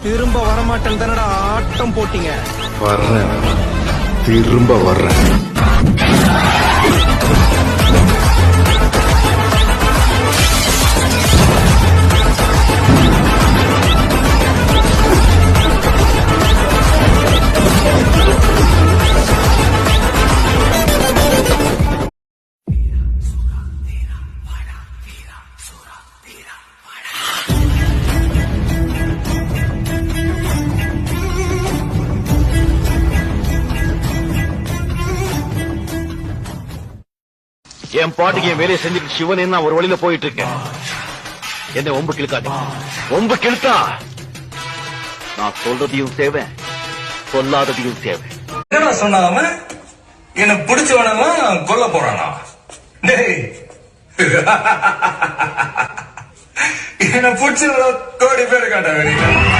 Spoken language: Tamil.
திரும்ப வரமாட்டேன் தானடா ஆட்டம் போட்டீங்க. வர்றேன், திரும்ப வர்றேன். என் பாட்டுக்கு என் வேலையை செஞ்சுட்டு சிவனே நான் ஒரு வழியில போயிட்டு இருக்கேன். என்ன ஒம்பு கிழக்காது. ஒம்பு கிழத்தா நான் சொல்றதையும் சேவேன், சொல்லாததையும் சேவேன். என்ன சொன்னாம என்ன பிடிச்சவனெல்லாம் கொல்ல போறானா? டேய் என்ன பிடிச்சவன கோடி பேரு காட்ட